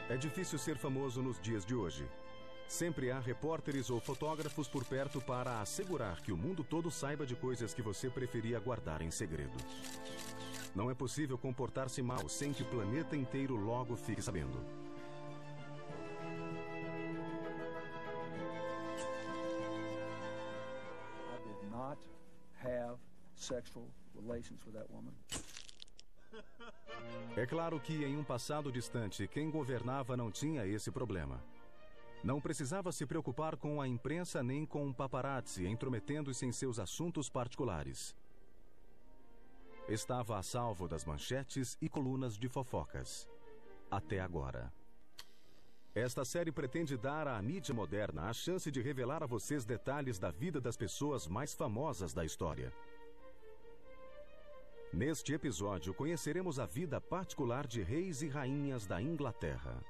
É difícil ser famoso nos dias de hoje. Sempre há repórteres ou fotógrafos por perto para assegurar que o mundo todo saiba de coisas que você preferia guardar em segredo. Não é possível comportar-se mal sem que o planeta inteiro logo fique sabendo. I did not have sexual relations with that woman. É claro que em um passado distante, quem governava não tinha esse problema. Não precisava se preocupar com a imprensa nem com o paparazzi intrometendo-se em seus assuntos particulares. Estava a salvo das manchetes e colunas de fofocas. Até agora. Esta série pretende dar à mídia moderna a chance de revelar a vocês detalhes da vida das pessoas mais famosas da história. Neste episódio, conheceremos a vida particular de reis e rainhas da Inglaterra.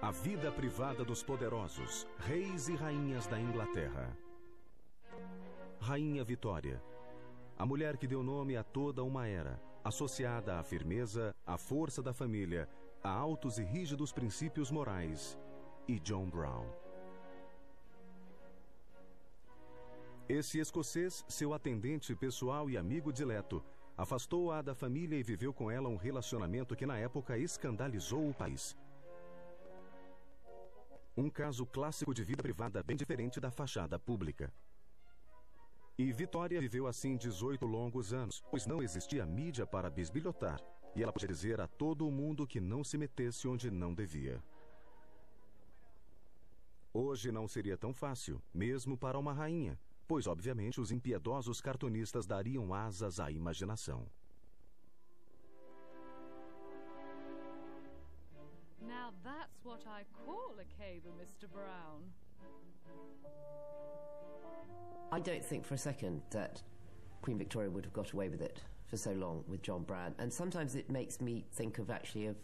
A vida privada dos poderosos, reis e rainhas da Inglaterra. Rainha Vitória, a mulher que deu nome a toda uma era, associada à firmeza, à força da família, a altos e rígidos princípios morais, e John Brown. Esse escocês, seu atendente pessoal e amigo dileto, afastou-a da família e viveu com ela um relacionamento que na época escandalizou o país. Um caso clássico de vida privada bem diferente da fachada pública. E Vitória viveu assim 18 longos anos, pois não existia mídia para bisbilhotar, e ela podia dizer a todo o mundo que não se metesse onde não devia. Hoje não seria tão fácil, mesmo para uma rainha, pois obviamente os impiedosos cartunistas dariam asas à imaginação. Now that's what I call a cable, Mr. Brown. I don't think for a second that Queen Victoria would have got away with it for so long with John Brown. And sometimes it makes me think of actually of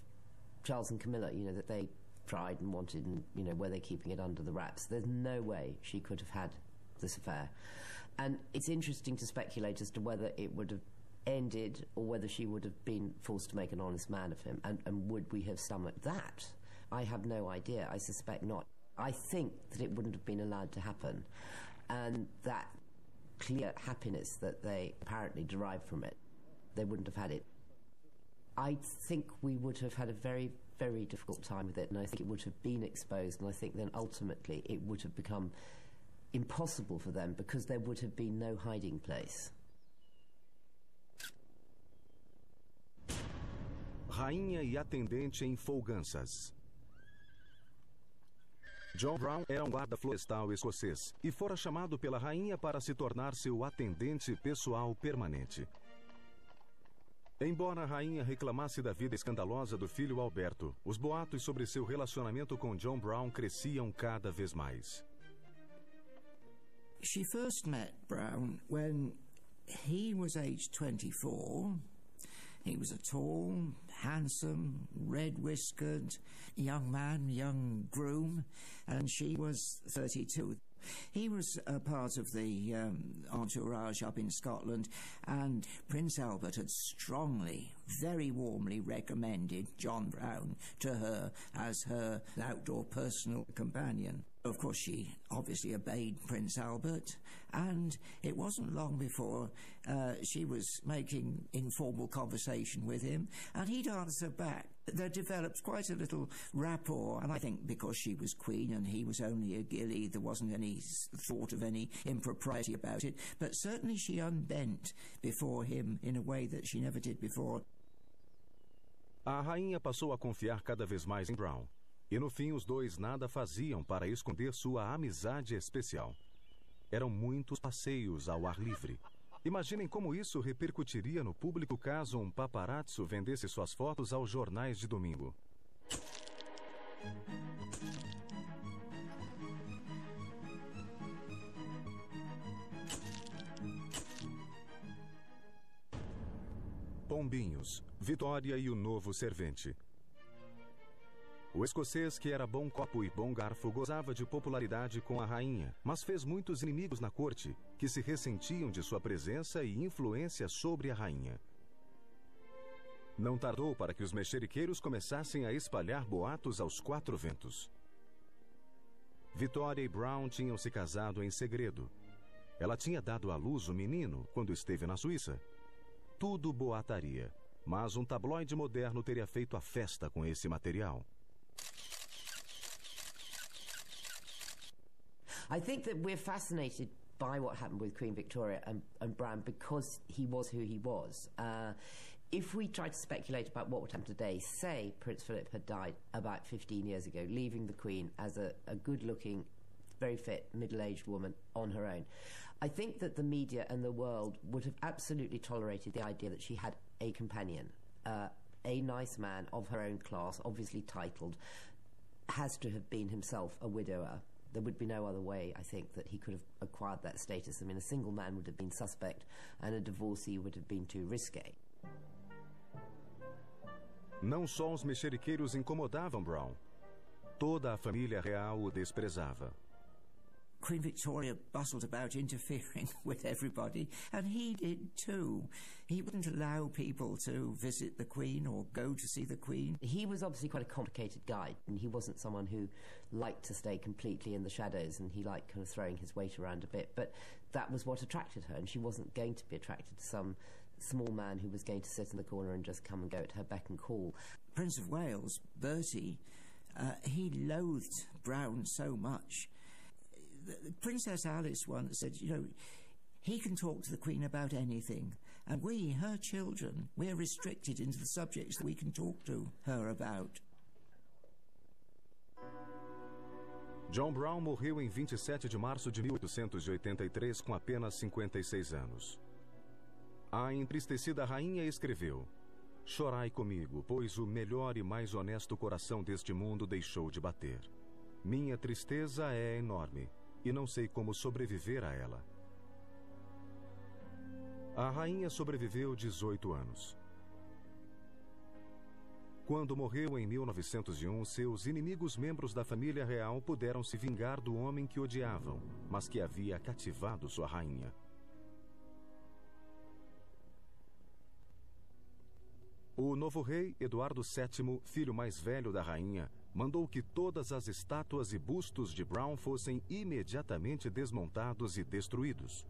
Charles and Camilla, you know, that they tried and wanted and, you know, were they keeping it under the wraps? There's no way she could have had this affair. And it's interesting to speculate as to whether it would have ended or whether she would have been forced to make an honest man of him. And would we have stomached that? I have no idea. I suspect not. I think that it wouldn't have been allowed to happen. And that clear happiness that they apparently derived from it, they wouldn't have had it. I think we would have had a very, very difficult time with it, and I think it would have been exposed, and I think then ultimately it would have become impossible for them because there would have been no hiding place. Rainha e atendente em folganças. John Brown era um guarda florestal escocês e fora chamado pela rainha para se tornar seu atendente pessoal permanente. Embora a rainha reclamasse da vida escandalosa do filho Alberto, os boatos sobre seu relacionamento com John Brown cresciam cada vez mais. She first met Brown when he was aged 24. He was a tall, handsome, red-whiskered young man, young groom, and she was 32. He was a part of the entourage up in Scotland, and Prince Albert had strongly, very warmly recommended John Brown to her as her outdoor personal companion. Of course, she obviously obeyed Prince Albert, and it wasn't long before she was making informal conversation with him, and he'd answer back. There developed quite a little rapport, and I think because she was queen and he was only a gilly, there wasn't any thought of any impropriety about it, but certainly she unbent before him in a way that she never did before. A rainha passou a confiar cada vez mais em Brown. E no fim os dois nada faziam para esconder sua amizade especial. Eram muitos passeios ao ar livre. Imaginem como isso repercutiria no público caso um paparazzo vendesse suas fotos aos jornais de domingo. Pombinhos, Vitória e o novo servente. O escocês, que era bom copo e bom garfo, gozava de popularidade com a rainha, mas fez muitos inimigos na corte, que se ressentiam de sua presença e influência sobre a rainha. Não tardou para que os mexeriqueiros começassem a espalhar boatos aos quatro ventos. Victoria e Brown tinham se casado em segredo. Ela tinha dado à luz um menino quando esteve na Suíça. Tudo boataria, mas um tabloide moderno teria feito a festa com esse material. I think that we're fascinated by what happened with Queen Victoria and Brown because he was who he was. If we try to speculate about what would happen today, say Prince Philip had died about 15 years ago, leaving the Queen as a good-looking, very fit, middle-aged woman on her own, I think that the media and the world would have absolutely tolerated the idea that she had a companion, a nice man of her own class, obviously titled, has to have been himself a widower. There would be no other way, I think, that he could have acquired that status. I mean, a single man would have been suspect and a divorcee would have been too risque. Não só os mexeriqueiros incomodavam Brown. Toda a família real o desprezava. Queen Victoria bustled about interfering with everybody, and he did too. He wouldn't allow people to visit the Queen or go to see the Queen. He was obviously quite a complicated guy, and he wasn't someone who liked to stay completely in the shadows, and he liked kind of throwing his weight around a bit, but that was what attracted her, and she wasn't going to be attracted to some small man who was going to sit in the corner and just come and go at her beck and call. Prince of Wales, Bertie, he loathed Brown so much. Princess Alice once said, you know, he can talk to the Queen about anything, and we, her children, we're restricted into the subjects that we can talk to her about. John Brown morreu em 27 de março de 1883 com apenas 56 anos. A entristecida rainha escreveu: "Chorai comigo, pois o melhor e mais honesto coração deste mundo deixou de bater. Minha tristeza é enorme, e não sei como sobreviver a ela." A rainha sobreviveu 18 anos. Quando morreu em 1901, seus inimigos membros da família real puderam se vingar do homem que odiavam, mas que havia cativado sua rainha. O novo rei, Eduardo VII, filho mais velho da rainha, mandou que todas as estátuas e bustos de Brown fossem imediatamente desmontados e destruídos.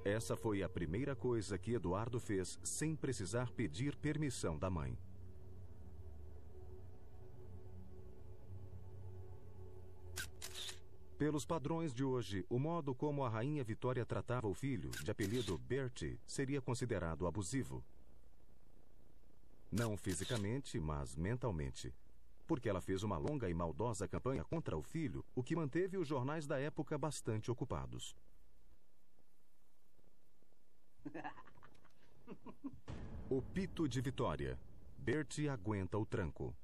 Essa foi a primeira coisa que Eduardo fez sem precisar pedir permissão da mãe. Pelos padrões de hoje, o modo como a rainha Vitória tratava o filho, de apelido Bertie, seria considerado abusivo. Não fisicamente, mas mentalmente. Porque ela fez uma longa e maldosa campanha contra o filho, o que manteve os jornais da época bastante ocupados. O pito de Vitória. Bertie aguenta o tranco.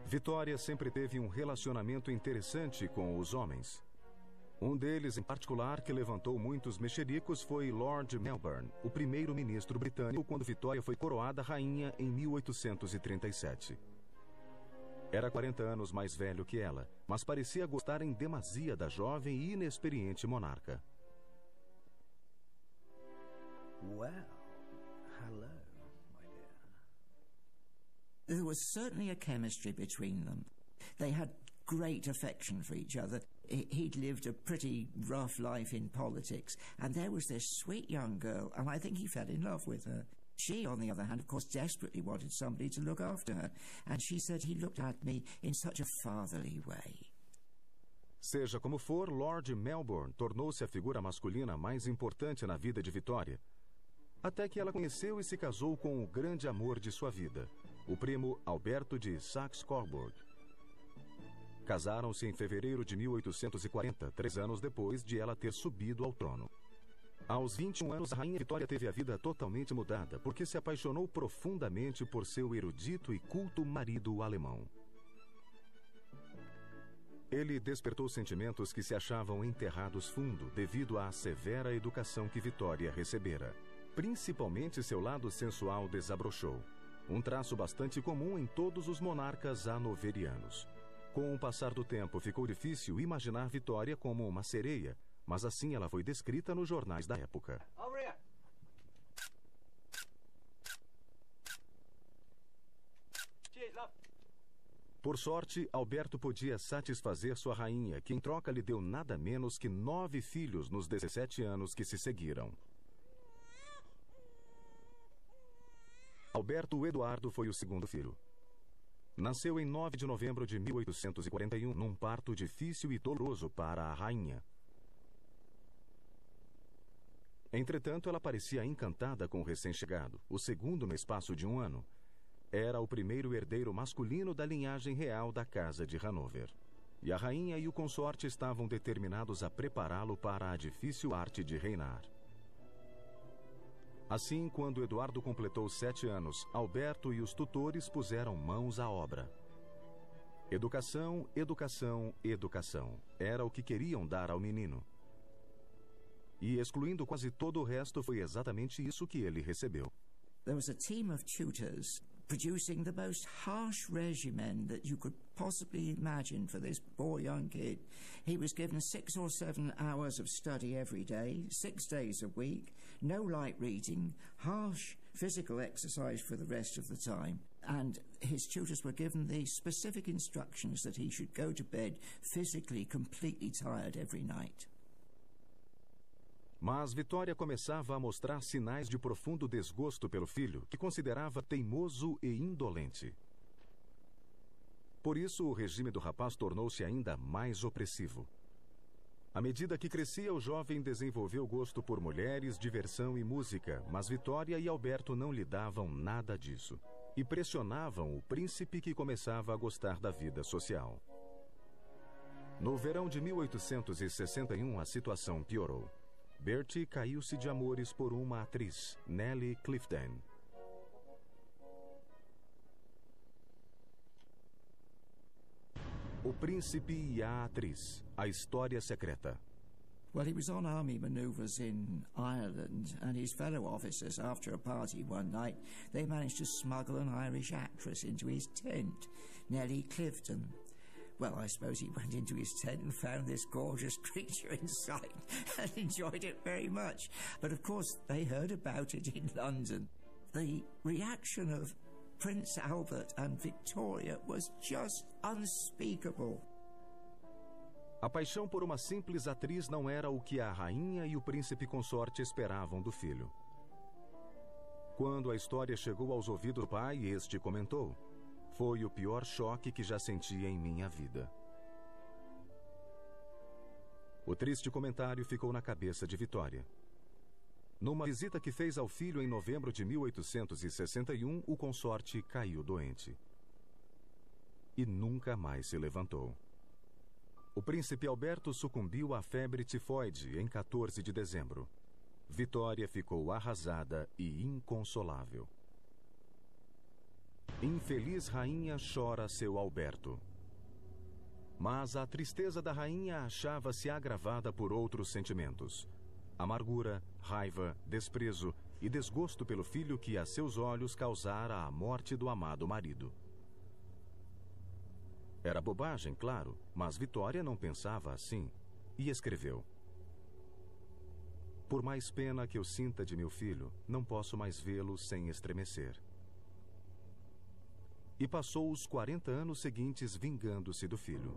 Vitória sempre teve um relacionamento interessante com os homens. Um deles, em particular, que levantou muitos mexericos foi Lord Melbourne, o primeiro-ministro britânico quando Vitória foi coroada rainha em 1837. Era 40 anos mais velho que ela, mas parecia gostar em demasia da jovem e inexperiente monarca. Well, hello, my dear. There was certainly a chemistry between them. They had great affection for each other. He'd lived a pretty rough life in politics, and there was this sweet young girl, and I think he fell in love with her. She, on the other hand, of course, desperately wanted somebody to look after her, and she said he looked at me in such a fatherly way. Seja como for, Lord Melbourne tornou-se a figura masculina mais importante na vida de Vitória, até que ela conheceu e se casou com o grande amor de sua vida, o primo Alberto de Saxe-Coburg. Casaram-se em fevereiro de 1840, 3 anos depois de ela ter subido ao trono. Aos 21 anos, a rainha Vitória teve a vida totalmente mudada, porque se apaixonou profundamente por seu erudito e culto marido alemão. Ele despertou sentimentos que se achavam enterrados fundo devido à severa educação que Vitória recebera. Principalmente seu lado sensual desabrochou, um traço bastante comum em todos os monarcas hanoverianos. Com o passar do tempo, ficou difícil imaginar Vitória como uma sereia, mas assim ela foi descrita nos jornais da época. Por sorte, Alberto podia satisfazer sua rainha, que em troca lhe deu nada menos que 9 filhos nos 17 anos que se seguiram. Alberto Eduardo foi o segundo filho. Nasceu em 9 de novembro de 1841, num parto difícil e doloroso para a rainha. Entretanto, ela parecia encantada com o recém-chegado, o segundo no espaço de 1 ano. Era o primeiro herdeiro masculino da linhagem real da Casa de Hanover. E a rainha e o consorte estavam determinados a prepará-lo para a difícil arte de reinar. Assim, quando Eduardo completou 7 anos, Alberto e os tutores puseram mãos à obra. Educação, educação, educação. Era o que queriam dar ao menino. E, excluindo quase todo o resto, foi exatamente isso que ele recebeu. There was a team of tutors producing the most harsh regimen that you could possibly imagine for this poor young kid. He was given 6 or 7 hours of study every day, 6 days a week, no light reading, harsh physical exercise for the rest of the time. And his tutors were given the specific instructions that he should go to bed physically completely tired every night. Mas Vitória começava a mostrar sinais de profundo desgosto pelo filho, que considerava teimoso e indolente. Por isso, o regime do rapaz tornou-se ainda mais opressivo. À medida que crescia, o jovem desenvolveu gosto por mulheres, diversão e música, mas Vitória e Alberto não lhe davam nada disso. E pressionavam o príncipe, que começava a gostar da vida social. No verão de 1861, a situação piorou. Bertie caiu-se de amores por uma atriz, Nellie Clifton. O Príncipe e a Atriz. A História Secreta. Well, he was on army manoeuvres in Ireland, and his fellow officers, after a party one night, they managed to smuggle an Irish actress into his tent, Nellie Clifton. Well, I suppose he went into his tent and found this gorgeous creature inside and enjoyed it very much. But of course, they heard about it in London. The reaction of Prince Albert and Victoria was just unspeakable. A paixão por uma simples atriz não era o que a rainha e o príncipe consorte esperavam do filho. Quando a história chegou aos ouvidos do pai, este comentou: "Foi o pior choque que já senti em minha vida." O triste comentário ficou na cabeça de Vitória. Numa visita que fez ao filho em novembro de 1861, o consorte caiu doente. E nunca mais se levantou. O príncipe Alberto sucumbiu à febre tifoide em 14 de dezembro. Vitória ficou arrasada e inconsolável. Infeliz rainha chora seu Alberto. Mas a tristeza da rainha achava-se agravada por outros sentimentos: amargura, raiva, desprezo e desgosto pelo filho que a seus olhos causara a morte do amado marido. Era bobagem, claro, mas Vitória não pensava assim e escreveu: "Por mais pena que eu sinta de meu filho, não posso mais vê-lo sem estremecer." E passou os 40 anos seguintes vingando-se do filho.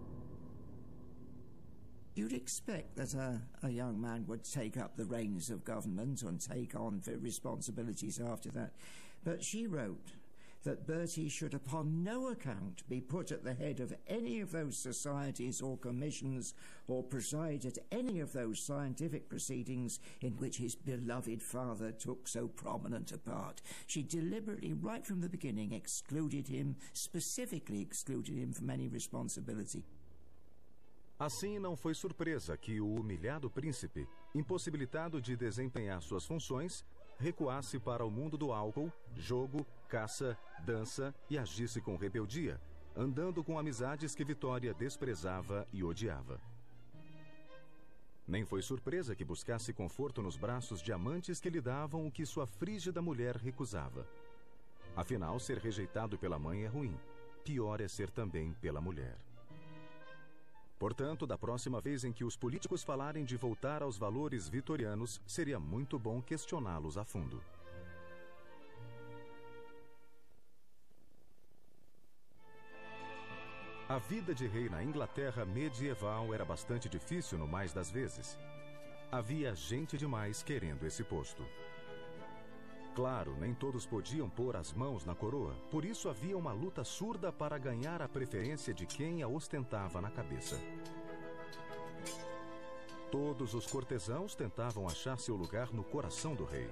You'd expect that a young man would take up the reins of government and take on responsibilities after that. But she wrote that Bertie should upon no account be put at the head of any of those societies or commissions or preside at any of those scientific proceedings in which his beloved father took so prominent a part. She deliberately, right from the beginning, specifically excluded him from any responsibility. Assim, não foi surpresa que o humilhado príncipe, impossibilitado de desempenhar suas funções, recuasse para o mundo do álcool, jogo, caça, dança e agisse com rebeldia, andando com amizades que Vitória desprezava e odiava. Nem foi surpresa que buscasse conforto nos braços de amantes que lhe davam o que sua frígida mulher recusava. Afinal, ser rejeitado pela mãe é ruim. Pior é ser também pela mulher. Portanto, da próxima vez em que os políticos falarem de voltar aos valores vitorianos, seria muito bom questioná-los a fundo. vida de rei na Inglaterra medieval era bastante difícil no mais das vezes. Havia gente demais querendo esse posto. Claro, nem todos podiam pôr as mãos na coroa, por isso havia uma luta surda para ganhar a preferência de quem a ostentava na cabeça. Todos os cortesãos tentavam achar seu lugar no coração do rei.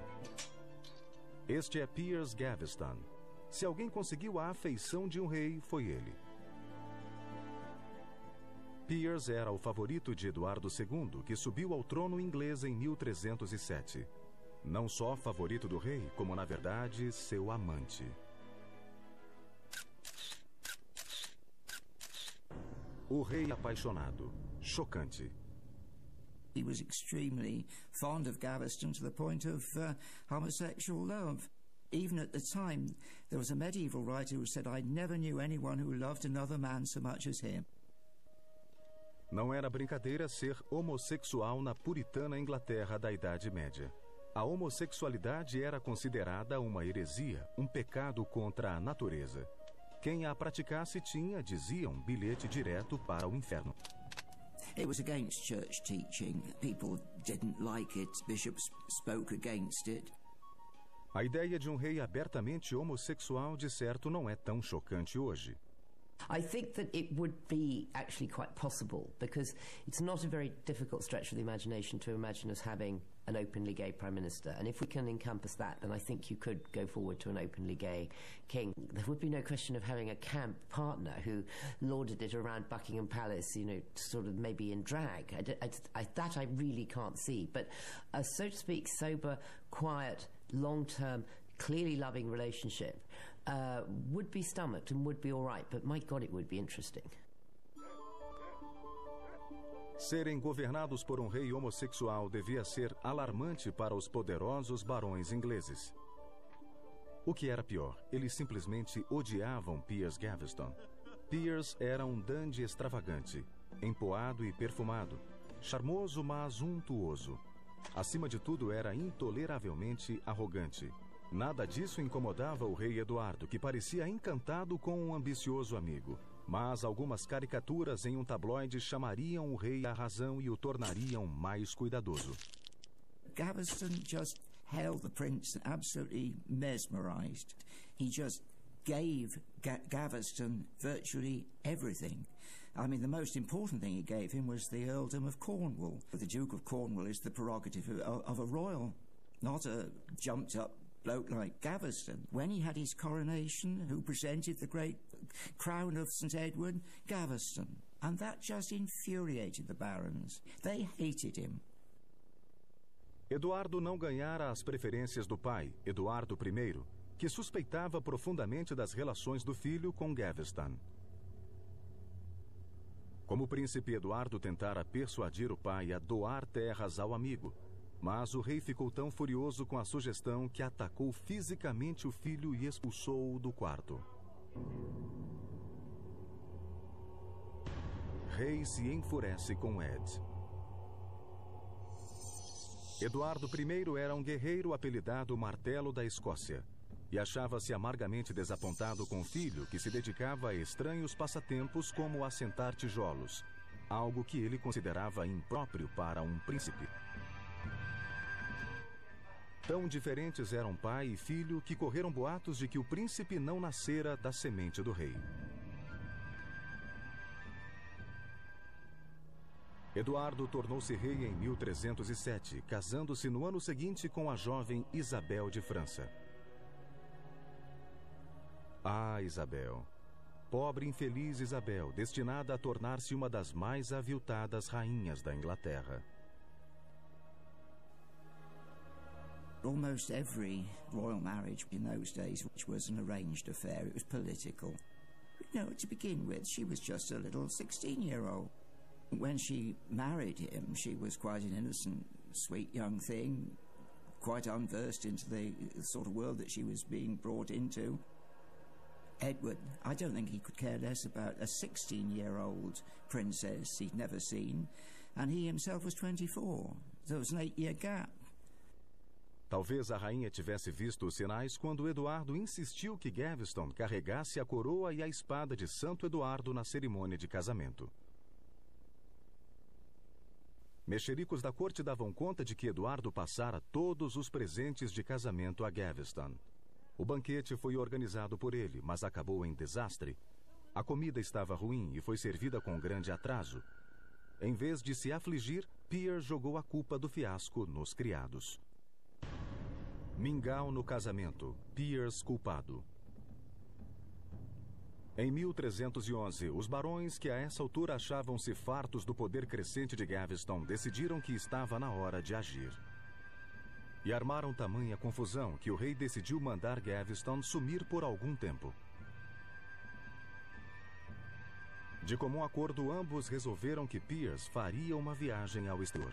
Este é Piers Gaveston. Se alguém conseguiu a afeição de um rei, foi ele. Piers era o favorito de Eduardo II, que subiu ao trono inglês em 1307. Não só favorito do rei, como, na verdade, seu amante. O rei apaixonado. Chocante. He was extremely fond of Gaveston to the point of homosexual love. Even at the time, there was a medieval writer who said, "I never knew anyone who loved another man so much as him." Não era brincadeira ser homossexual na puritana Inglaterra da Idade Média. A homossexualidade era considerada uma heresia, um pecado contra a natureza. Quem a praticasse tinha, diziam, bilhete direto para o inferno. It was against church teaching. People didn't like it. Bishops spoke against it. A ideia de um rei abertamente homossexual, de certo, não é tão chocante hoje. I think that it would be actually quite possible, because it's not a very difficult stretch of the imagination to imagine us having an openly gay Prime Minister. And if we can encompass that, then I think you could go forward to an openly gay king. There would be no question of having a camp partner who lauded it around Buckingham Palace, you know, sort of maybe in drag. That I really can't see. But a, so to speak, sober, quiet, long-term, clearly loving relationship would be stomached and would be all right, but my God, it would be interesting. Serem governados por um rei homossexual devia ser alarmante para os poderosos barões ingleses. O que era pior, eles simplesmente odiavam Piers Gaveston. Piers era um dandy extravagante, empoado e perfumado, charmoso mas untuoso. Acima de tudo, era intoleravelmente arrogante. Nada disso incomodava o rei Eduardo, que parecia encantado com um ambicioso amigo. Mas algumas caricaturas em um tabloide chamariam o rei à razão e o tornariam mais cuidadoso. Gaveston just held the prince absolutely mesmerized. He just gave Gaveston virtually everything. I mean, the most important thing he gave him was the earldom of Cornwall. The Duke of Cornwall is the prerogative of a royal, not a jumped-up bloke like Gaveston. When he had his coronation, who presented the great crown of St. Edward? Gaveston. And that just infuriated the barons. They hated him. Eduardo não ganhara as preferências do pai, Eduardo I, que suspeitava profundamente das relações do filho com Gaveston. Como o príncipe Eduardo tentara persuadir o pai a doar terras ao amigo, mas o rei ficou tão furioso com a sugestão que atacou fisicamente o filho e expulsou-o do quarto. Rei se enfurece com Ed. Eduardo I era um guerreiro apelidado Martelo da Escócia e achava-se amargamente desapontado com o filho, que se dedicava a estranhos passatempos como assentar tijolos, algo que ele considerava impróprio para um príncipe. Tão diferentes eram pai e filho que correram boatos de que o príncipe não nascera da semente do rei. Eduardo tornou-se rei em 1307, casando-se no ano seguinte com a jovem Isabel de França. Ah, Isabel! Pobre infeliz Isabel, destinada a tornar-se uma das mais aviltadas rainhas da Inglaterra. Almost every royal marriage in those days, which was an arranged affair, it was political. You know, to begin with, she was just a little 16-year-old. When she married him, she was quite an innocent, sweet young thing, quite unversed into the sort of world that she was being brought into. Edward, I don't think he could care less about a 16-year-old princess he'd never seen, and he himself was 24. There was an 8-year gap. Talvez a rainha tivesse visto os sinais quando Eduardo insistiu que Gaveston carregasse a coroa e a espada de Santo Eduardo na cerimônia de casamento. Mexericos da corte davam conta de que Eduardo passara todos os presentes de casamento a Gaveston. O banquete foi organizado por ele, mas acabou em desastre. A comida estava ruim e foi servida com grande atraso. Em vez de se afligir, Piers jogou a culpa do fiasco nos criados. Mingau no casamento. Piers culpado. Em 1311, os barões que a essa altura achavam-se fartos do poder crescente de Gaveston decidiram que estava na hora de agir. E armaram tamanha confusão que o rei decidiu mandar Gaveston sumir por algum tempo. De comum acordo, ambos resolveram que Piers faria uma viagem ao exterior.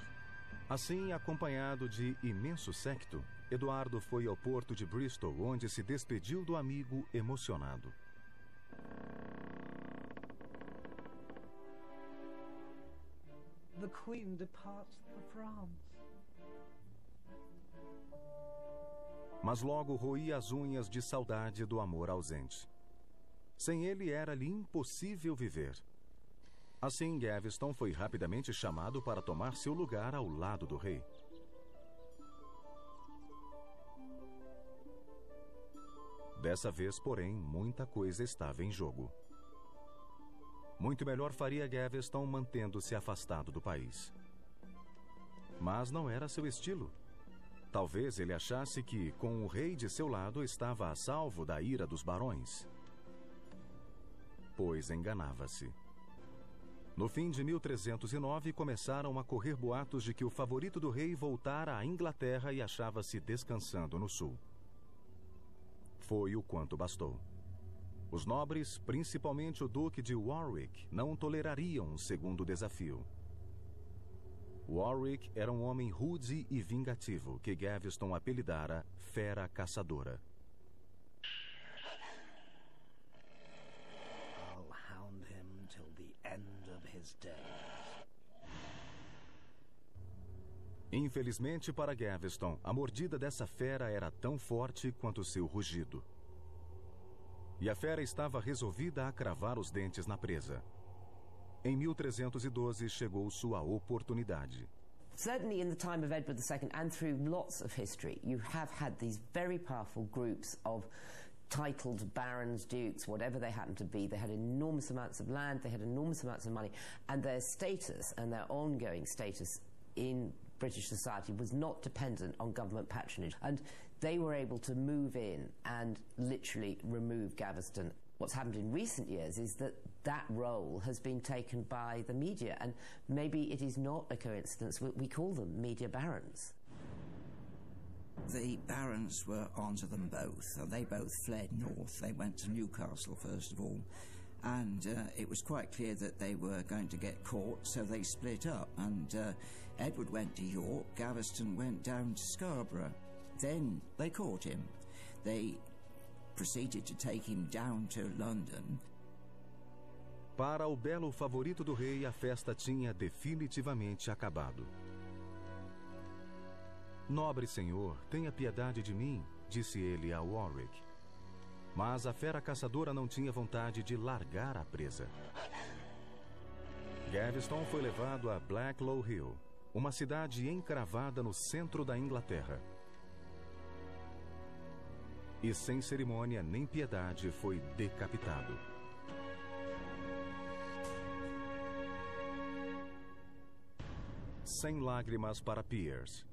Assim, acompanhado de imenso séquito, Eduardo foi ao porto de Bristol, onde se despediu do amigo emocionado. The Queen departs for France. Mas logo roía as unhas de saudade do amor ausente. Sem ele era-lhe impossível viver. Assim, Gaveston foi rapidamente chamado para tomar seu lugar ao lado do rei. Dessa vez, porém, muita coisa estava em jogo. Muito melhor faria Gaveston mantendo-se afastado do país. Mas não era seu estilo. Talvez ele achasse que, com o rei de seu lado, estava a salvo da ira dos barões. Pois enganava-se. No fim de 1309, começaram a correr boatos de que o favorito do rei voltara à Inglaterra e achava-se descansando no sul. Foi o quanto bastou. Os nobres, principalmente o Duque de Warwick, não tolerariam um segundo desafio. Warwick era um homem rude e vingativo, que Gaveston apelidara Fera Caçadora. I'll hound him till the end of his days. Infelizmente para Gaveston, a mordida dessa fera era tão forte quanto seu rugido. E a fera estava resolvida a cravar os dentes na presa. Em 1312 chegou sua oportunidade. Certainly in the time of Edward II and through lots of history, you have had these very powerful groups of titled barons, dukes, whatever they happen to be. They had enormous amounts of land, they had enormous amounts of money, and their status and their ongoing status in British society was not dependent on government patronage. And they were able to move in and literally remove Gaveston. What's happened in recent years is that that role has been taken by the media, and maybe it is not a coincidence we call them media barons. The barons were onto them both. They both fled north. They went to Newcastle first of all, and it was quite clear that they were going to get caught, so they split up, and Edward went to York, Gaveston went down to Scarborough. Then they caught him. They proceeded to take him down to London. Para o belo favorito do rei, a festa tinha definitivamente acabado. Nobre senhor, tenha piedade de mim, disse ele a Warwick. Mas a fera caçadora não tinha vontade de largar a presa. Gaveston foi levado a Blacklow Hill, uma cidade encravada no centro da Inglaterra. E sem cerimônia nem piedade foi decapitado. Sem lágrimas para Piers.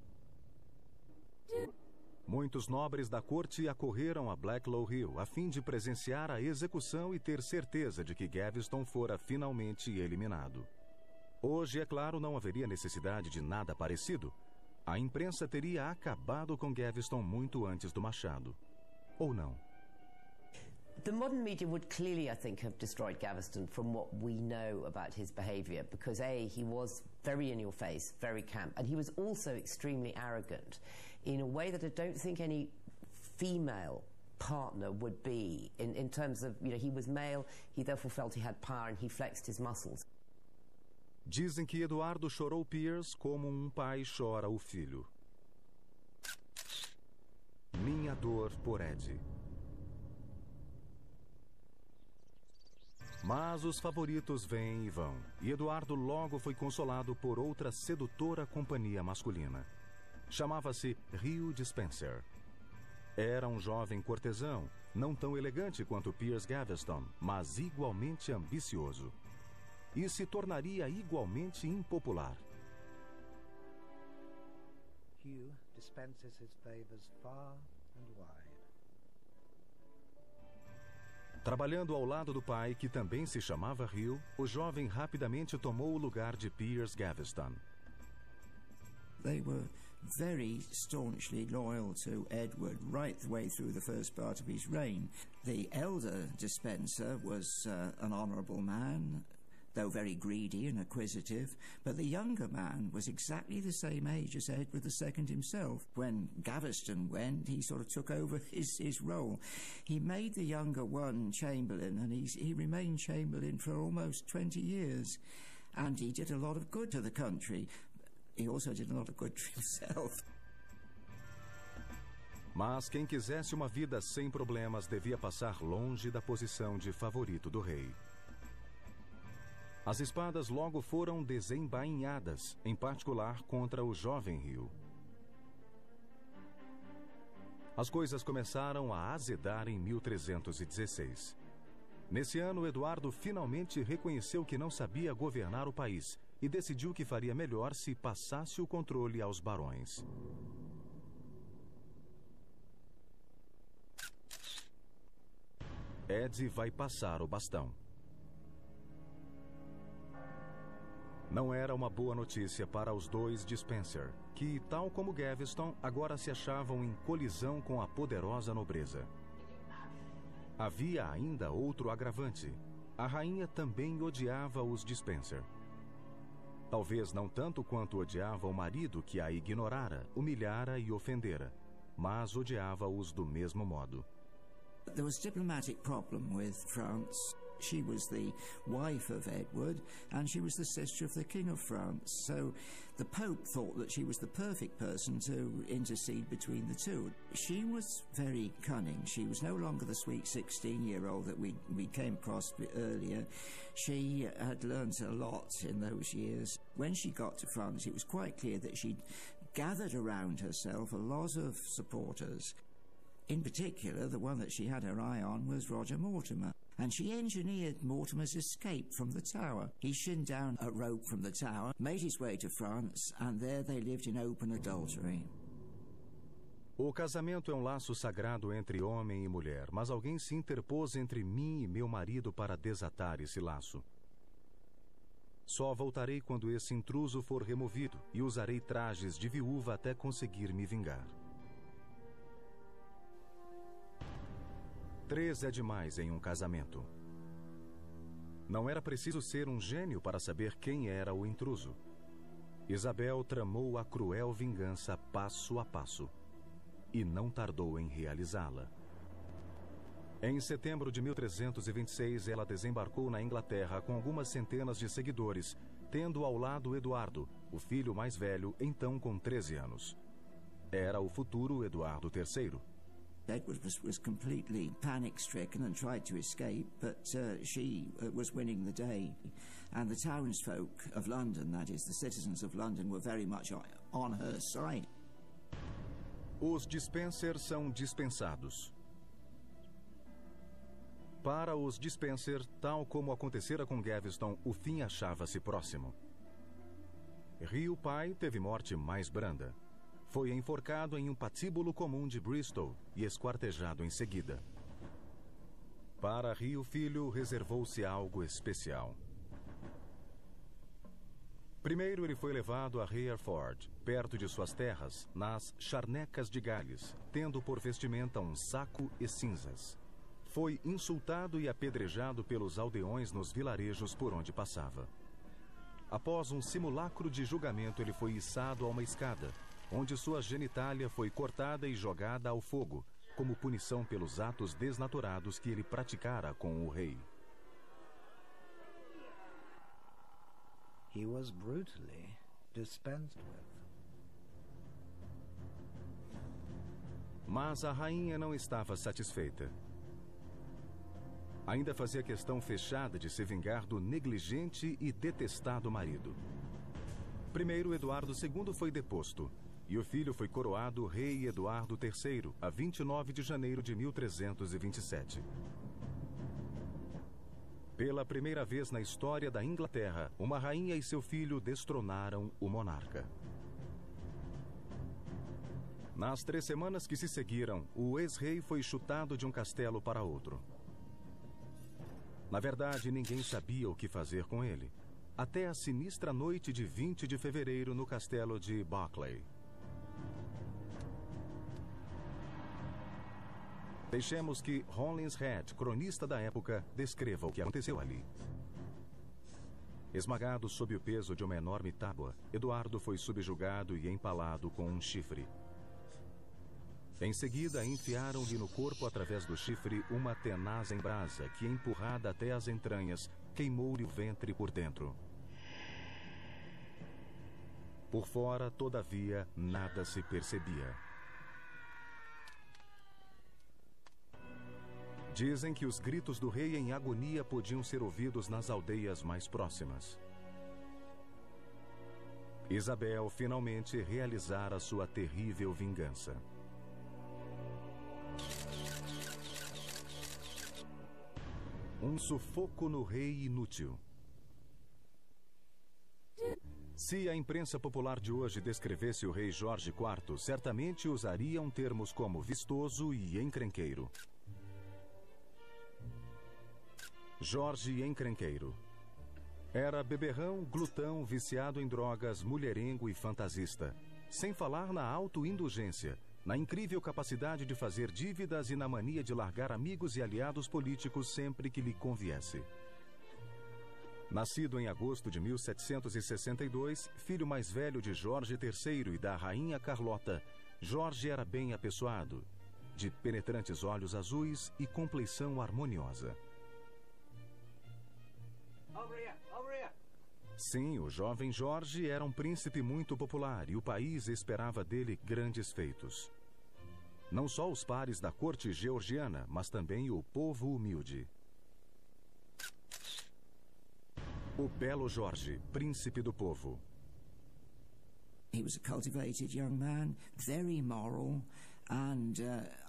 Muitos nobres da corte acorreram a Blacklow Hill a fim de presenciar a execução e ter certeza de que Gaveston fora finalmente eliminado. Hoje, é claro, não haveria necessidade de nada parecido. A imprensa teria acabado com Gaveston muito antes do machado. Ou não? The modern media would clearly, I think, have destroyed Gaveston from what we know about his behaviour, because A, he was very in your face, very camp, and he was also extremely arrogant in a way that I don't think any female partner would be, in terms of, you know, he was male, he therefore felt he had power and he flexed his muscles. Dizem que Eduardo chorou Piers como um pai chora o filho. Minha Dor por Ed. Mas os favoritos vêm e vão, e Eduardo logo foi consolado por outra sedutora companhia masculina. Chamava-se Hugh Despenser. Era um jovem cortesão, não tão elegante quanto Piers Gaveston, mas igualmente ambicioso. E se tornaria igualmente impopular. Hugh dispenses his favors far and wide. Trabalhando ao lado do pai, que também se chamava Hugh, o jovem rapidamente tomou o lugar de Piers Gaveston. They were very staunchly loyal to Edward right the way through the first part of his reign. The elder Despenser was an honourable man, though very greedy and acquisitive, but the younger man was exactly the same age as Edward II himself. When Gaveston went, he sort of took over his role. He made the younger one Chamberlain, and he remained Chamberlain for almost 20 years. And he did a lot of good to the country. He also did a lot of good to himself. Mas quem quisesse uma vida sem problemas devia passar longe da posição de favorito do rei. As espadas logo foram desembainhadas, em particular contra o jovem Hugh. As coisas começaram a azedar em 1316. Nesse ano, Eduardo finalmente reconheceu que não sabia governar o país e decidiu que faria melhor se passasse o controle aos barões. Ed vai passar o bastão. Não era uma boa notícia para os dois Despenser, que, tal como Gaveston, agora se achavam em colisão com a poderosa nobreza. Havia ainda outro agravante. A rainha também odiava os Despenser. Talvez não tanto quanto odiava o marido que a ignorara, humilhara e ofendera, mas odiava-os do mesmo modo. There was a diplomatic problem with France. She was the wife of Edward, and she was the sister of the King of France. So the Pope thought that she was the perfect person to intercede between the two. She was very cunning. She was no longer the sweet 16-year-old that we came across earlier. She had learnt a lot in those years. When she got to France, it was quite clear that she'd gathered around herself a lot of supporters. In particular, the one that she had her eye on was Roger Mortimer, and she engineered Mortimer's escape from the Tower. He shinned down a rope from the Tower, made his way to France, and there they lived in open adultery. O casamento é um laço sagrado entre homem e mulher, mas alguém se interpôs entre mim e meu marido para desatar esse laço. Só voltarei quando esse intruso for removido e usarei trajes de viúva até conseguir me vingar. 3 é demais em um casamento. Não era preciso ser um gênio para saber quem era o intruso. Isabel tramou a cruel vingança passo a passo e não tardou em realizá-la. Em setembro de 1326, ela desembarcou na Inglaterra com algumas centenas de seguidores, tendo ao lado Eduardo, o filho mais velho, então com 13 anos. Era o futuro Eduardo III. Edward was completely panic-stricken and tried to escape, but she was winning the day. And the townsfolk of London, that is, the citizens of London, were very much on her side. Os Despenser são dispensados. Para os Despenser, tal como acontecera com Gaveston, o fim achava-se próximo. Hugh pai teve morte mais branda. Foi enforcado em um patíbulo comum de Bristol e esquartejado em seguida. Para Hugh filho, reservou-se algo especial. Primeiro ele foi levado a Hereford, perto de suas terras, nas Charnecas de Gales, tendo por vestimenta um saco e cinzas. Foi insultado e apedrejado pelos aldeões nos vilarejos por onde passava. Após um simulacro de julgamento, ele foi içado a uma escada, onde sua genitália foi cortada e jogada ao fogo, como punição pelos atos desnaturados que ele praticara com o rei. He was brutally dispensed with. Mas a rainha não estava satisfeita. Ainda fazia questão fechada de se vingar do negligente e detestado marido. Primeiro, Eduardo II foi deposto, e o filho foi coroado rei Eduardo III, a 29 de janeiro de 1327. Pela primeira vez na história da Inglaterra, uma rainha e seu filho destronaram o monarca. Nas 3 semanas que se seguiram, o ex-rei foi chutado de um castelo para outro. Na verdade, ninguém sabia o que fazer com ele, até a sinistra noite de 20 de fevereiro no castelo de Berkeley. Deixemos que Holinshead, cronista da época, descreva o que aconteceu ali. Esmagado sob o peso de uma enorme tábua, Eduardo foi subjugado e empalado com um chifre. Em seguida, enfiaram-lhe no corpo através do chifre uma tenaz em brasa que, empurrada até as entranhas, queimou-lhe o ventre por dentro. Por fora, todavia, nada se percebia. Dizem que os gritos do rei em agonia podiam ser ouvidos nas aldeias mais próximas. Isabel finalmente realizara sua terrível vingança. Um sufoco no rei inútil. Se a imprensa popular de hoje descrevesse o rei Jorge IV, certamente usariam termos como vistoso e encrenqueiro. Jorge Encrenqueiro. Era beberrão, glutão, viciado em drogas, mulherengo e fantasista. Sem falar na autoindulgência, na incrível capacidade de fazer dívidas e na mania de largar amigos e aliados políticos sempre que lhe conviesse. Nascido em agosto de 1762, filho mais velho de Jorge III e da rainha Carlota, Jorge era bem apessoado, de penetrantes olhos azuis e compleição harmoniosa. Sim, o jovem Jorge era um príncipe muito popular e o país esperava dele grandes feitos. Não só os pares da corte georgiana, mas também o povo humilde. O belo Jorge, príncipe do povo. He was a cultivated young man, very moral, and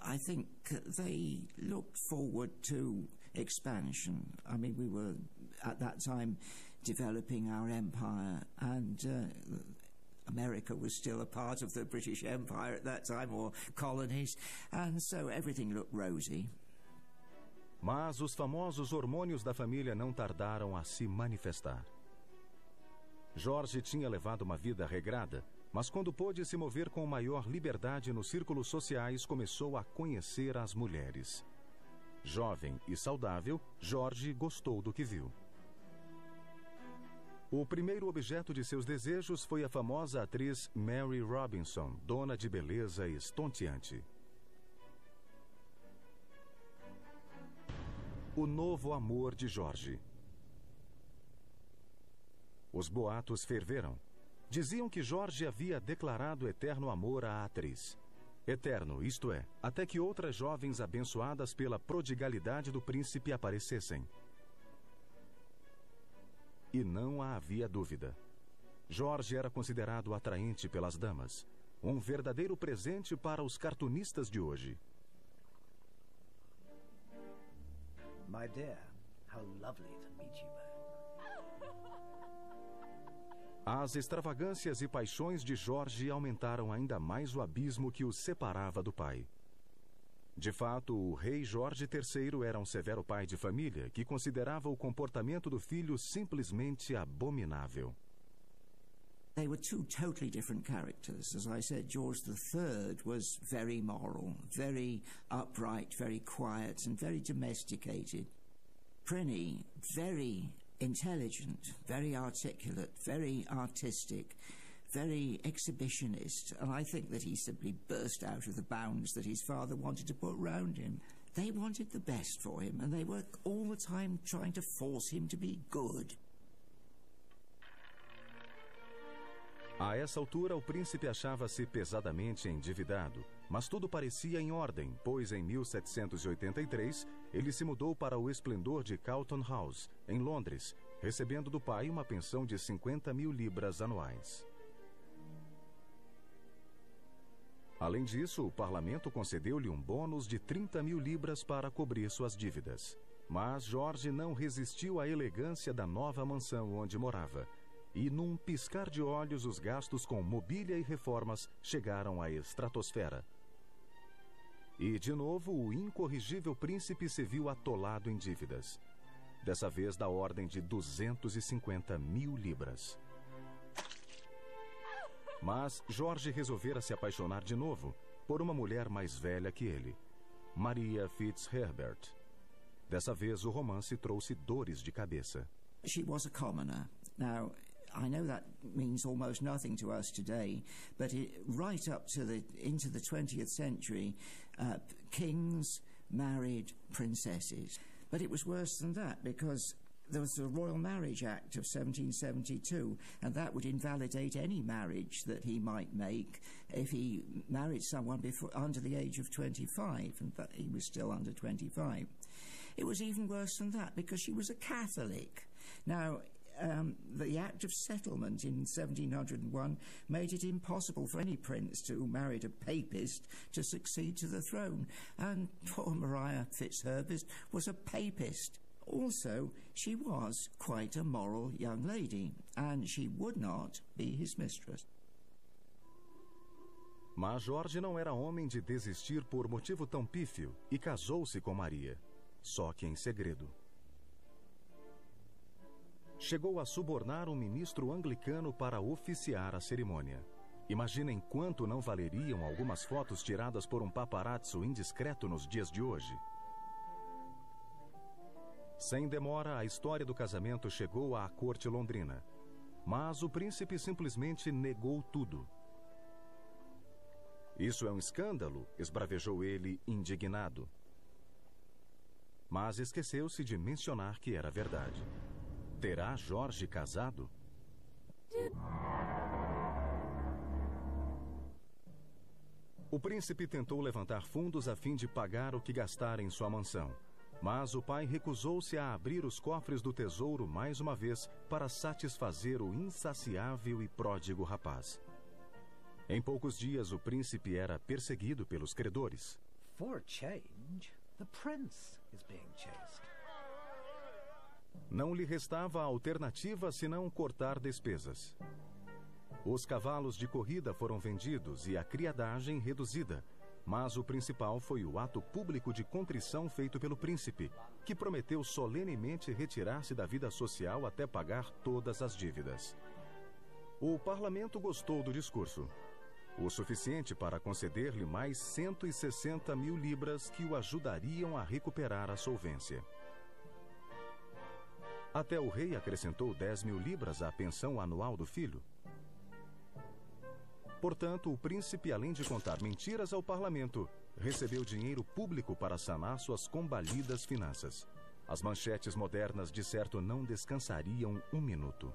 I think they looked forward to expansion. I mean, we were, at that time, developing our empire, and America was still a part of the British Empire at that time, or colonies, and so everything looked rosy. Mas os famosos hormônios da família não tardaram a se manifestar. Jorge tinha levado uma vida regrada, mas quando pôde se mover com maior liberdade nos círculos sociais, começou a conhecer as mulheres. Jovem e saudável, Jorge gostou do que viu. O primeiro objeto de seus desejos foi a famosa atriz Mary Robinson, dona de beleza estonteante. O novo amor de Jorge. Os boatos ferveram. Diziam que Jorge havia declarado eterno amor à atriz. Eterno, isto é, até que outras jovens abençoadas pela prodigalidade do príncipe aparecessem. E não havia dúvida. Jorge era considerado atraente pelas damas, um verdadeiro presente para os cartunistas de hoje. My dear, how lovely to meet you both. As extravagâncias e paixões de Jorge aumentaram ainda mais o abismo que o separava do pai. De fato, o rei Jorge III era um severo pai de família que considerava o comportamento do filho simplesmente abominável. They were two totally different characters. As I said, George III was very moral, very upright, very quiet, and very domesticated. Prinny, very intelligent, very articulate, very artistic, very exhibitionist, and I think that he simply burst out of the bounds that his father wanted to put round him. They wanted the best for him, and they were all the time trying to force him to be good. A essa altura, o príncipe achava-se pesadamente endividado Mas tudo parecia em ordem, pois em 1783 ele se mudou para o esplendor de Carlton House, em Londres, recebendo do pai uma pensão de 50.000 libras anuais. Além disso, o parlamento concedeu-lhe um bônus de 30.000 libras para cobrir suas dívidas. Mas George não resistiu à elegância da nova mansão onde morava. E num piscar de olhos, os gastos com mobília e reformas chegaram à estratosfera. E, de novo, o incorrigível príncipe se viu atolado em dívidas. Dessa vez da ordem de 250.000 libras. Mas George resolvera se apaixonar de novo por uma mulher mais velha que ele, Maria Fitzherbert. Dessa vez o romance trouxe dores de cabeça. She was a commoner. Now, I know that means almost nothing to us today, but right up to into the 20th century, kings married princesses. But it was worse than that, because there was the Royal Marriage Act of 1772, and that would invalidate any marriage that he might make if he married someone under the age of 25, and that he was still under 25. It was even worse than that, because she was a Catholic. Now, the Act of Settlement in 1701 made it impossible for any prince who married a papist to succeed to the throne, and poor Maria Fitzherbert was a papist. Also, she was quite a moral young lady, and she would not be his mistress. Mas George não era homem de desistir por motivo tão pífio e casou-se com Maria, só que em segredo. Chegou a subornar um ministro anglicano para oficiar a cerimônia. Imaginem quanto não valeriam algumas fotos tiradas por um paparazzo indiscreto nos dias de hoje. Sem demora, a história do casamento chegou à corte londrina. Mas o príncipe simplesmente negou tudo. Isso é um escândalo, esbravejou ele, indignado. Mas esqueceu-se de mencionar que era verdade. Terá George casado? O príncipe tentou levantar fundos a fim de pagar o que gastara em sua mansão. Mas o pai recusou-se a abrir os cofres do tesouro mais uma vez para satisfazer o insaciável e pródigo rapaz. Em poucos dias, o príncipe era perseguido pelos credores. For a change, the prince is being chased. Não lhe restava alternativa senão cortar despesas. Os cavalos de corrida foram vendidos e a criadagem reduzida. Mas o principal foi o ato público de contrição feito pelo príncipe, que prometeu solenemente retirar-se da vida social até pagar todas as dívidas. O parlamento gostou do discurso, o suficiente para conceder-lhe mais 160.000 libras que o ajudariam a recuperar a solvência. Até o rei acrescentou 10.000 libras à pensão anual do filho. Portanto, o príncipe, além de contar mentiras ao parlamento, recebeu dinheiro público para sanar suas combalidas finanças. As manchetes modernas, de certo, não descansariam um minuto.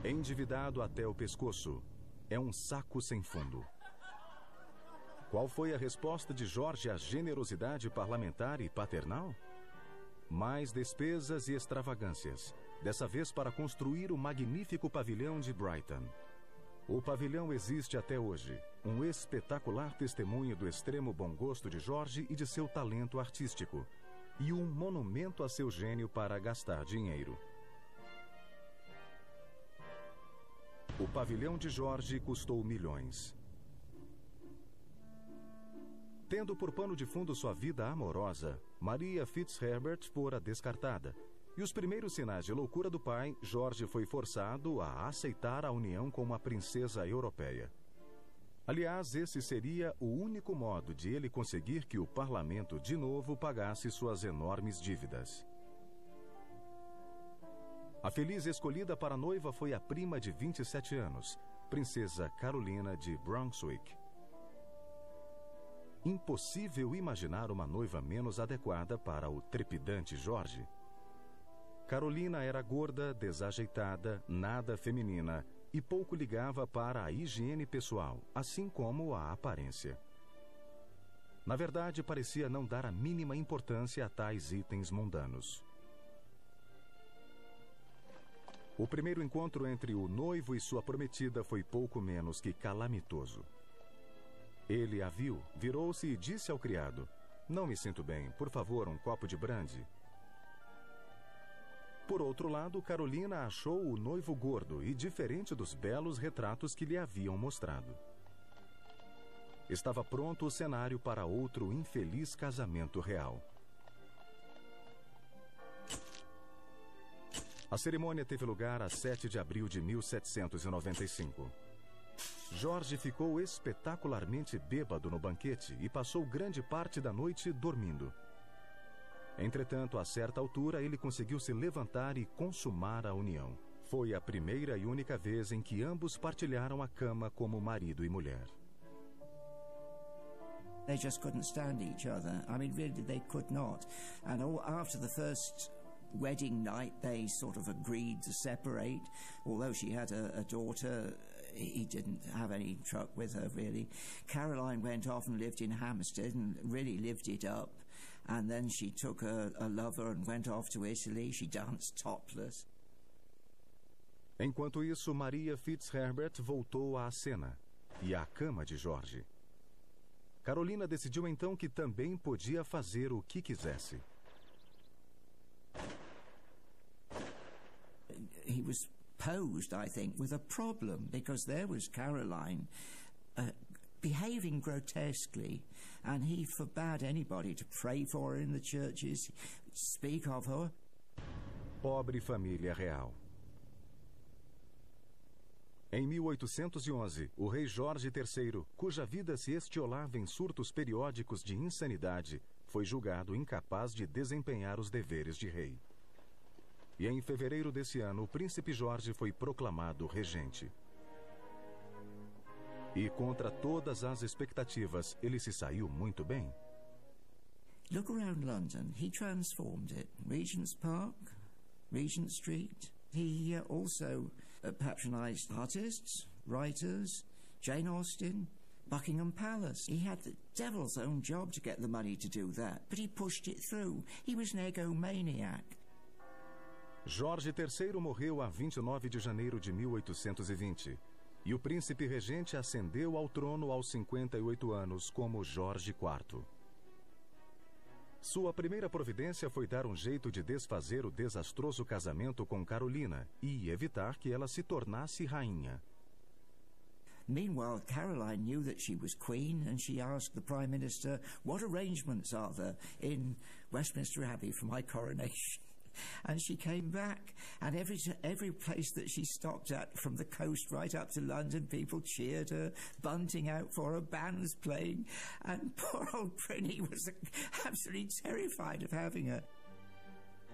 Endividado até o pescoço, é um saco sem fundo. Qual foi a resposta de George à generosidade parlamentar e paternal? Mais despesas e extravagâncias, dessa vez para construir o magnífico pavilhão de Brighton. O pavilhão existe até hoje, um espetacular testemunho do extremo bom gosto de George e de seu talento artístico, e um monumento a seu gênio para gastar dinheiro. O pavilhão de George custou milhões. Tendo por pano de fundo sua vida amorosa, Maria Fitzherbert fora descartada. E os primeiros sinais de loucura do pai, George foi forçado a aceitar a união com uma princesa europeia. Aliás, esse seria o único modo de ele conseguir que o parlamento de novo pagasse suas enormes dívidas. A feliz escolhida para noiva foi a prima de 27 anos, Princesa Carolina de Brunswick. Impossível imaginar uma noiva menos adequada para o trepidante George. Carolina era gorda, desajeitada, nada feminina e pouco ligava para a higiene pessoal, assim como a aparência. Na verdade, parecia não dar a mínima importância a tais itens mundanos. O primeiro encontro entre o noivo e sua prometida foi pouco menos que calamitoso. Ele a viu, virou-se e disse ao criado: "Não me sinto bem, por favor, um copo de brandy." Por outro lado, Carolina achou o noivo gordo e diferente dos belos retratos que lhe haviam mostrado. Estava pronto o cenário para outro infeliz casamento real. A cerimônia teve lugar a 7 de abril de 1795. Jorge ficou espetacularmente bêbado no banquete e passou grande parte da noite dormindo. Entretanto, a certa altura, ele conseguiu se levantar e consumar a união. Foi a primeira e única vez em que ambos partilharam a cama como marido e mulher. They just couldn't stand each other. I mean, really, they could not. And after the first wedding night, they sort of agreed to separate. Although she had a daughter, he didn't have any truck with her, really. Caroline went off and lived in Hampstead and really lived it up. And then she took a lover and went off to Italy. She danced topless. Enquanto isso, Maria Fitzherbert voltou à cena e à cama de Jorge. Carolina decidiu então que também podia fazer o que quisesse. He was posed, I think, with a problem, because there was Caroline behaving grotesquely, and he forbade anybody to pray for her in the churches, speak of her. Pobre família real. Em 1811, o rei Jorge III, cuja vida se estiolava em surtos periódicos de insanidade, foi julgado incapaz de desempenhar os deveres de rei. E em fevereiro desse ano, o príncipe Jorge foi proclamado regente. E contra todas as expectativas, ele se saiu muito bem. Look around London. He transformed it. Regent's Park, Regent Street. He also patronized artists, writers, Jane Austen, Buckingham Palace. He had the devil's own job to get the money to do that, but he pushed it through. He was an egomaniac. Jorge III morreu a 29 de janeiro de 1820, e o príncipe regente ascendeu ao trono aos 58 anos como Jorge IV. Sua primeira providência foi dar um jeito de desfazer o desastroso casamento com Carolina e evitar que ela se tornasse rainha. Meanwhile, Caroline knew that she was queen, and she asked the Prime Minister, "What arrangements are there in Westminster Abbey for my coronation?" And she came back, and every place that she stopped at, from the coast right up to London, people cheered her, bunting out for her, bands playing, and poor old Prinny was absolutely terrified of having her.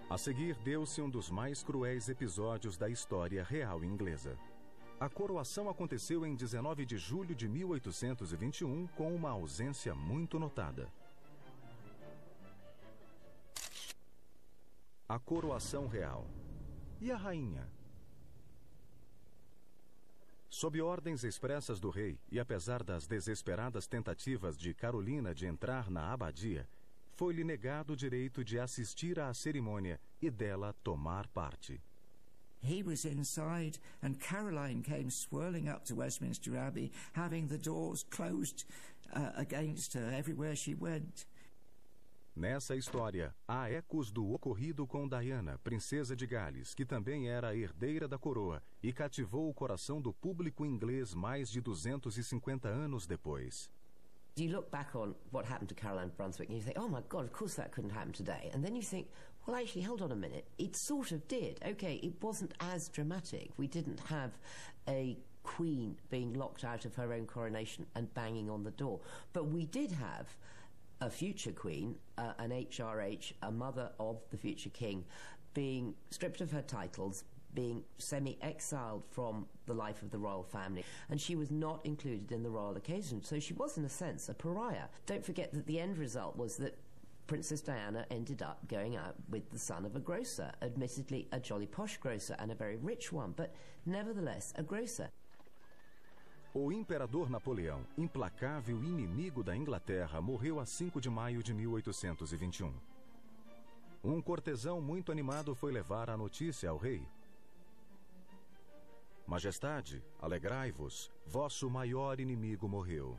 A seguir, deu-se um dos mais cruéis episódios da história real inglesa. A coroação aconteceu em 19 de julho de 1821, com uma ausência muito notada. A coroação real. E a rainha? Sob ordens expressas do rei, e apesar das desesperadas tentativas de Carolina de entrar na abadia, foi-lhe negado o direito de assistir à cerimônia e dela tomar parte. He was inside, and Caroline came swirling up to Westminster Abbey, having the doors closed against her everywhere she went. Nessa história, há ecos do ocorrido com Diana, princesa de Gales, que também era a herdeira da coroa e cativou o coração do público inglês mais de 250 anos depois. You look back on what happened to Caroline of Brunswick and you think, oh my God, of course that couldn't happen today. And then you think, well, actually, hold on a minute. It sort of did. Okay, it wasn't as dramatic. We didn't have a queen being locked out of her own coronation and banging on the door. But we did have a future queen, an HRH, a mother of the future king, being stripped of her titles, being semi-exiled from the life of the royal family, and she was not included in the royal occasion. So she was, in a sense, a pariah. Don't forget that the end result was that Princess Diana ended up going out with the son of a grocer, admittedly a jolly posh grocer and a very rich one, but nevertheless a grocer. O imperador Napoleão, implacável inimigo da Inglaterra, morreu a 5 de maio de 1821. Um cortesão muito animado foi levar a notícia ao rei. Majestade, alegrai-vos, vosso maior inimigo morreu.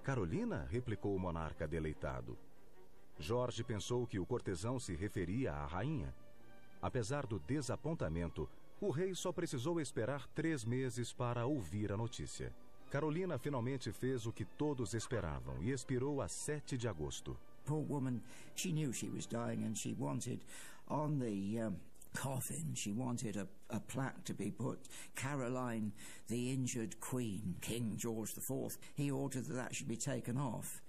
Carolina, replicou o monarca deleitado. Jorge pensou que o cortesão se referia à rainha. Apesar do desapontamento, o rei só precisou esperar 3 meses para ouvir a notícia. Carolina finalmente fez o que todos esperavam e expirou a 7 de agosto. Poor woman, she knew she was dying and she wanted on the coffin, she wanted a plaque to be put, Caroline, the injured queen, King George IV. He ordered that should be taken off.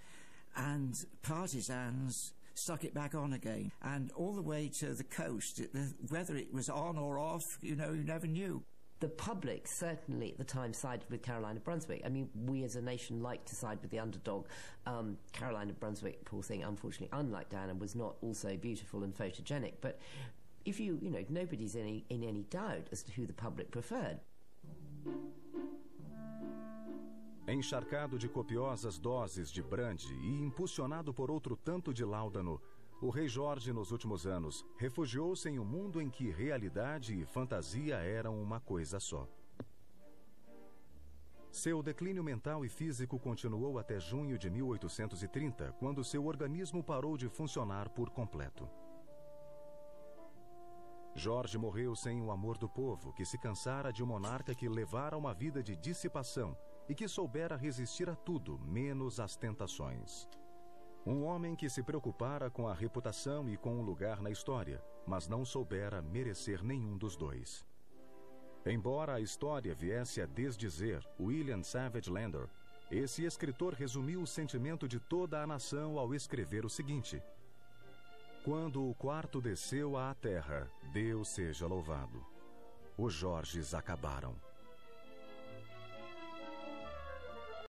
And partisans stuck it back on again. And all the way to the coast, whether it was on or off, you never knew. The public certainly at the time sided with Caroline of Brunswick. I mean, we as a nation like to side with the underdog. Caroline of Brunswick, poor thing, unfortunately, unlike Diana, was not also beautiful and photogenic. But if nobody's in any doubt as to who the public preferred. Encharcado de copiosas doses de brandy e impulsionado por outro tanto de láudano, o rei Jorge, nos últimos anos, refugiou-se em um mundo em que realidade e fantasia eram uma coisa só. Seu declínio mental e físico continuou até junho de 1830, quando seu organismo parou de funcionar por completo. Jorge morreu sem o amor do povo, que se cansara de um monarca que levara uma vida de dissipação e que soubera resistir a tudo, menos às tentações. Um homem que se preocupara com a reputação e com um lugar na história, mas não soubera merecer nenhum dos dois. Embora a história viesse a desdizer William Savage Landor, esse escritor resumiu o sentimento de toda a nação ao escrever o seguinte: quando o quarto desceu à terra, Deus seja louvado. Os Jorges acabaram.